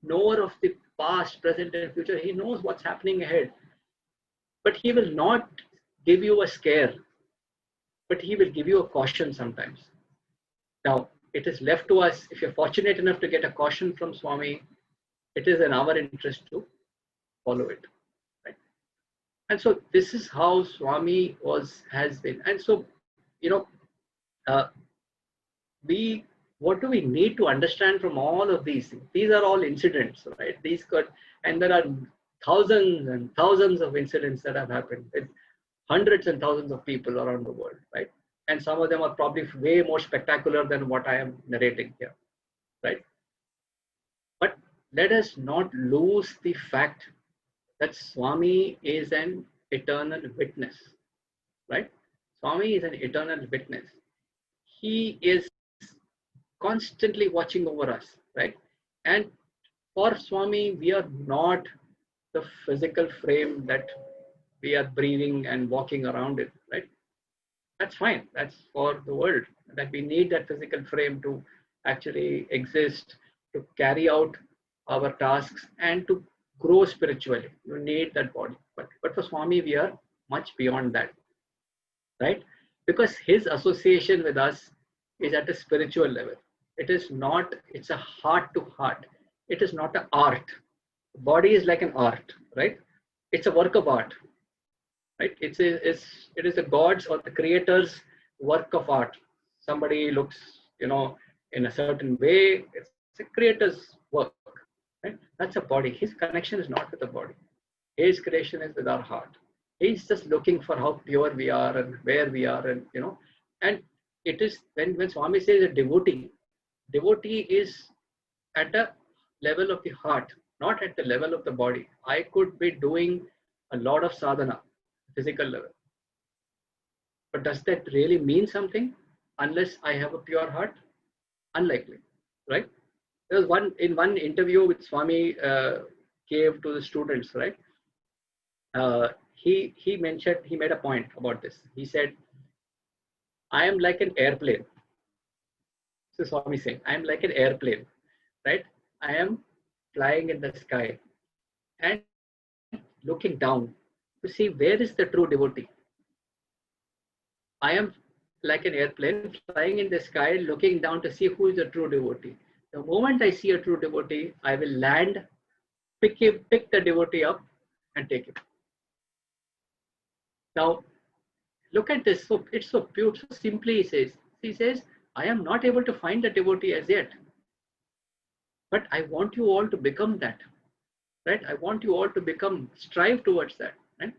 knower of the past, present, and future. He knows what's happening ahead, but he will not give you a scare, but he will give you a caution sometimes. Now, it is left to us, if you're fortunate enough to get a caution from Swami, it is in our interest to follow it. Right? And so this is how Swami has been. And so, uh, what do we need to understand from all of these things? These are all incidents, right? And there are thousands and thousands of incidents that have happened with hundreds and thousands of people around the world, right? And some of them are probably way more spectacular than what I am narrating here, right? But let us not lose the fact that Swami is an eternal witness, right? Swami is an eternal witness. He is constantly watching over us, right? And for Swami, we are not the physical frame that we are breathing and walking around in, right? That's fine. That's for the world. That we need that physical frame to actually exist, to carry out our tasks, and to grow spiritually. You need that body. But for Swami, we are much beyond that, right? Because his association with us is at a spiritual level. It is not, it's a heart to heart. It is not an art. Body is like an art, right? It's a work of art, right? It is the God's or the creator's work of art. Somebody looks, in a certain way. It's a creator's work, right? That's a body. His connection is not with the body. His creation is with our heart. He's just looking for how pure we are and where we are, and it is when Swami says a devotee is at a level of the heart, not at the level of the body. I could be doing a lot of sadhana, physical level, but does that really mean something unless I have a pure heart? Unlikely, right? There was one interview with Swami gave to the students, right? He mentioned, he made a point about this. He said, I am like an airplane. So Swami saying, I am like an airplane, right? I am flying in the sky and looking down to see where is the true devotee. I am like an airplane flying in the sky, looking down to see who is the true devotee. The moment I see a true devotee, I will land, pick the devotee up, and take him. Now, look at this. So it's so beautiful. So simply he says, I am not able to find the devotee as yet, but I want you all to become that, right? I want you all to strive towards that, right?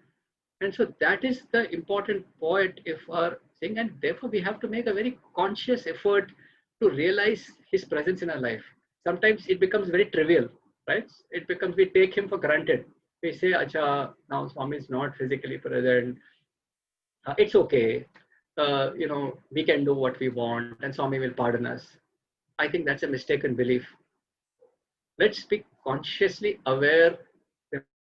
And so that is the important point if our thing, and therefore we have to make a very conscious effort to realize his presence in our life. Sometimes it becomes very trivial, right? It becomes, we take him for granted. We say, Acha, now Swami is not physically present. It's okay. We can do what we want and Swami will pardon us. I think that's a mistaken belief. Let's be consciously aware,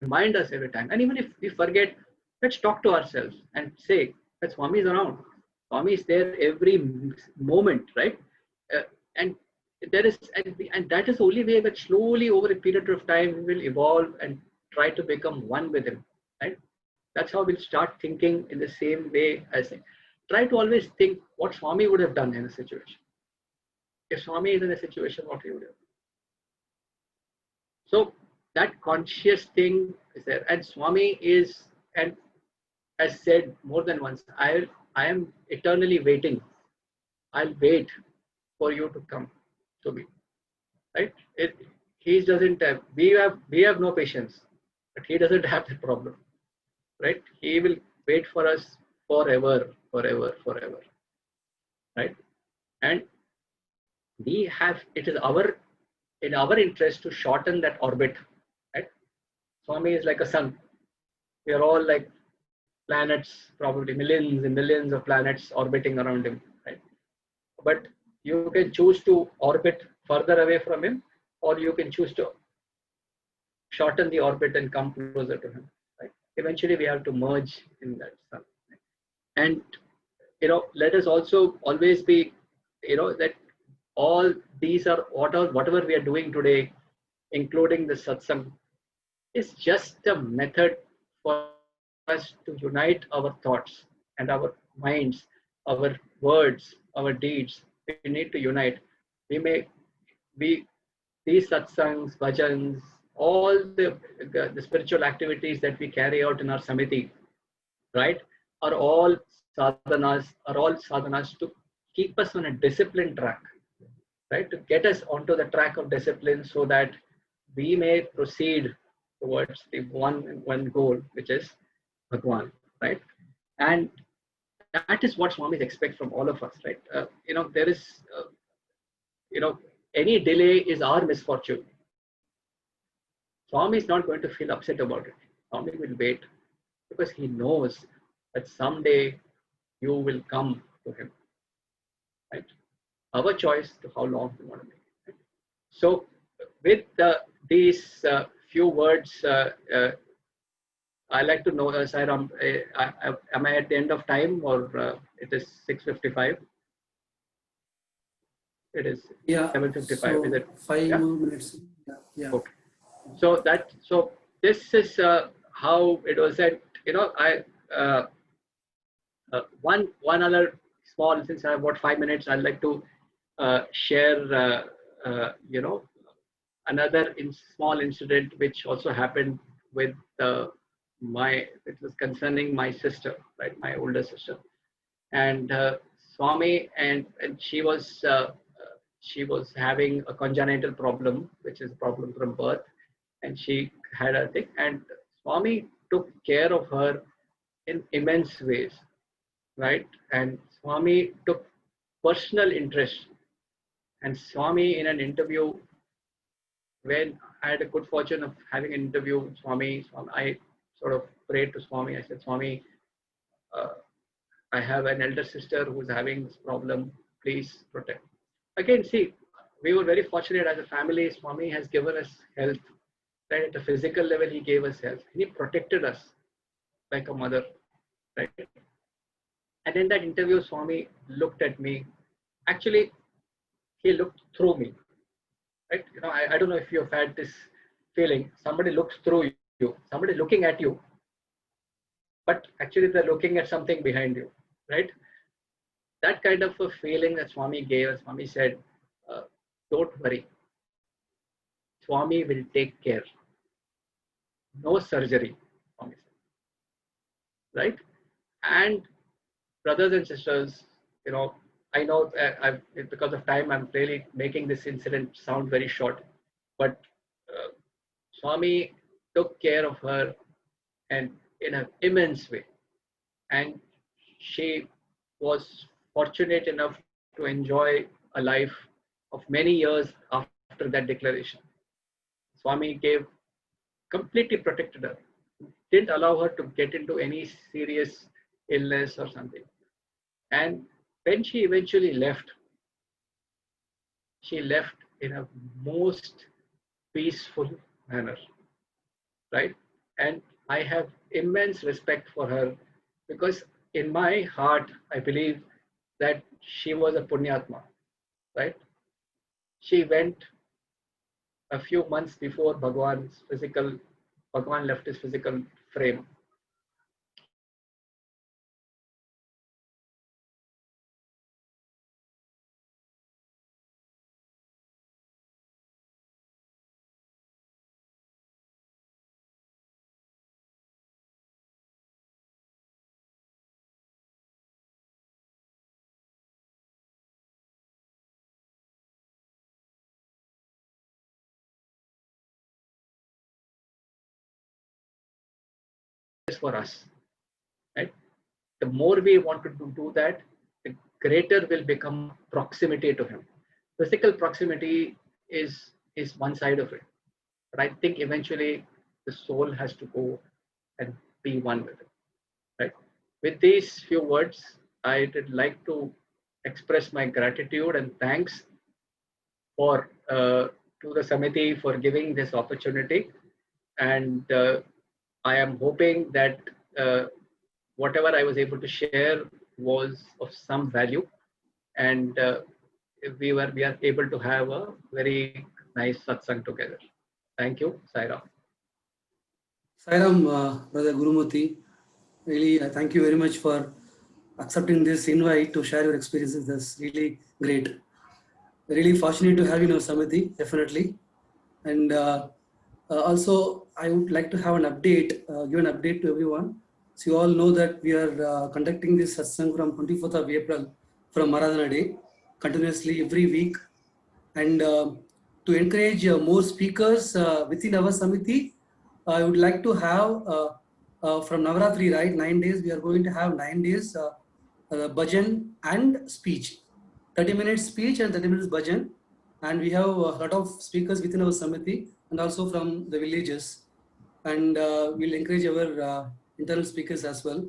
remind us every time. And even if we forget, let's talk to ourselves and say that Swami is around. Swami is there every moment, right? And there is, and that is the only way that slowly over a period of time we will evolve and try to become one with him, right? That's how we'll start thinking in the same way as him. Try to always think what Swami would have done in a situation. If Swami is in a situation, what he would have. So that conscious thing is there, and Swami is, and has said more than once, I am eternally waiting. I'll wait for you to come to me. Right? He doesn't have. We have no patience, but he doesn't have that problem. Right? He will wait for us forever, forever, forever. Right? And we have. It is in our interest to shorten that orbit. Right? Swami is like a sun. We are all like planets, probably millions and millions of planets orbiting around him. Right? But you can choose to orbit further away from him, or you can choose to shorten the orbit and come closer to him. Right? Eventually, we have to merge in that sun. And let us also always be, that all these are whatever we are doing today, including the satsang, is just a method for us to unite our thoughts and our minds, our words, our deeds. We need to unite. We these satsangs, bhajans, all the spiritual activities that we carry out in our samiti, right, are all sadhanas to keep us on a disciplined track, right, to get us onto the track of discipline so that we may proceed towards the one goal, which is Bhagwan, right? And that is what Swamis expect from all of us, right? There is, any delay is our misfortune. Swami is not going to feel upset about it. Swami will wait because he knows that someday you will come to him. Right? Our choice to how long we want to make it. Right? So, with these few words, I like to know, Sairam, am I at the end of time or it is 6:55? It is Yeah. 7:55. Is So it? 5 more minutes. Yeah. Yeah. Okay. So this is how it was said. Uh, one other small, since I have about 5 minutes, I'd like to share another small incident which also happened with it was concerning my sister, right, my older sister, and Swami, and she was having a congenital problem, which is a problem from birth, and she had a thing, and Swami took care of her in immense ways, right? And Swami took personal interest. And Swami, in an interview, when I had a good fortune of having an interview with Swami, I sort of prayed to Swami. I said, Swami, uh, I have an elder sister who's having this problem. Please protect. Again, see, we were very fortunate as a family. Swami has given us health. Right? At a physical level, he gave us health. He protected us like a mother. Right? And in that interview, Swami looked at me. Actually, he looked through me. Right? I don't know if you've had this feeling. Somebody looks through you. Somebody looking at you, but actually they're looking at something behind you. Right? That kind of a feeling that Swami gave us. Swami said, "Don't worry. Swami will take care. No surgery." Swami said. Right? And brothers and sisters, I know because of time, I'm really making this incident sound very short, but uh, Swami took care of her and in an immense way. And she was fortunate enough to enjoy a life of many years after that declaration. Swami gave completely protected her, didn't allow her to get into any serious illness or something. And when she eventually left, she left in a most peaceful manner, right? And I have immense respect for her because in my heart, I believe that she was a punyatma, right? She went a few months before Bhagwan left his physical frame. She went and for us, right? The more we want to do that, the greater will become proximity to him. Physical proximity is one side of it, but I think eventually the soul has to go and be one with it, right? With these few words, I would like to express my gratitude and thanks for to the Samiti for giving this opportunity, and I am hoping that uh, whatever I was able to share was of some value, and we are able to have a very nice satsang together. Thank you, Saira. Sairam, Brother Gurumoorthy, really thank you very much for accepting this invite to share your experiences. That's really great. Really fortunate to have you in our Samiti, definitely. And also, I would like to have an update, give an update to everyone. So you all know that we are conducting this satsang from 24th of April from Maradana Day, continuously every week. And to encourage more speakers within our Samiti, I would like to have from Navaratri, right, 9 days, we are going to have 9 days bhajan and speech. 30 minutes speech and 30 minutes bhajan. And we have a lot of speakers within our Samiti and also from the villages. and we'll encourage our internal speakers as well.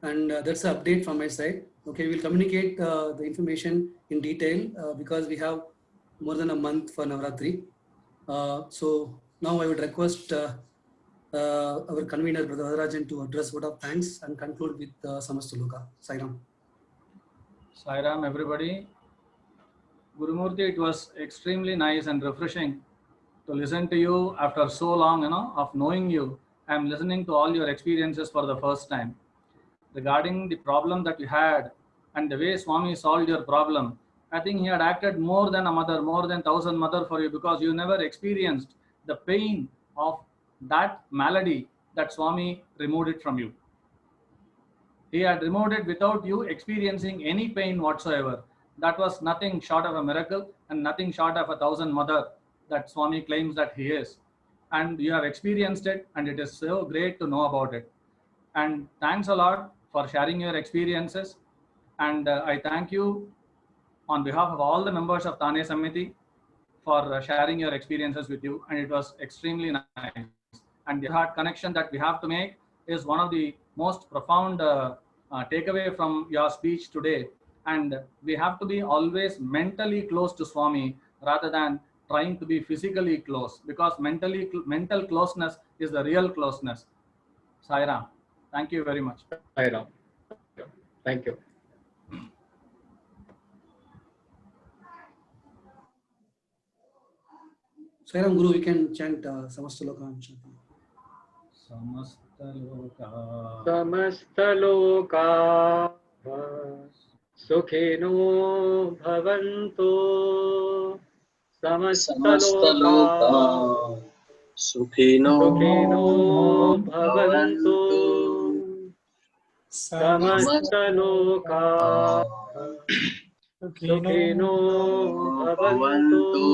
And that's an update from my side. Okay, we'll communicate the information in detail because we have more than a month for Navratri. So now I would request our convener, Brother Varajan, to address word of thanks and conclude with Samastaloka. Sairam. Sairam, everybody. Gurumurthy, it was extremely nice and refreshing to listen to you after so long, of knowing you. I am listening to all your experiences for the first time. Regarding the problem that you had and the way Swami solved your problem, I think he had acted more than a mother, more than 1,000 mother for you, because you never experienced the pain of that malady that Swami removed it from you. He had removed it without you experiencing any pain whatsoever. That was nothing short of a miracle and nothing short of 1,000 mother that Swami claims that he is. And you have experienced it, and it is so great to know about it. And thanks a lot for sharing your experiences. And I thank you on behalf of all the members of Thane Samithi for sharing your experiences with you. And it was extremely nice. And the heart connection that we have to make is one of the most profound takeaway from your speech today. And we have to be always mentally close to Swami rather than trying to be physically close, because mental closeness is the real closeness. Sairam, thank you very much. Sairam. Thank you. Sairam Guru, we can chant Samastaloka and chant. समस्तलोका सुखिनो भवन्तु समस्तलोका सुखिनो भवन्तु समस्तलोका सुखिनो भवन्तु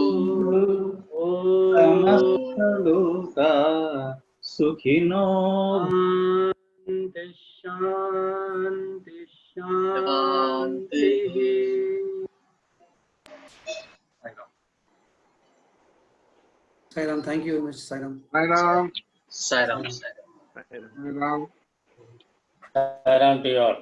समस्तलोका सुखिनो शान्ति शान्तिः Sairam, thank you very much, Sairam. Sairam. Sairam. Sairam. Sairam to you all.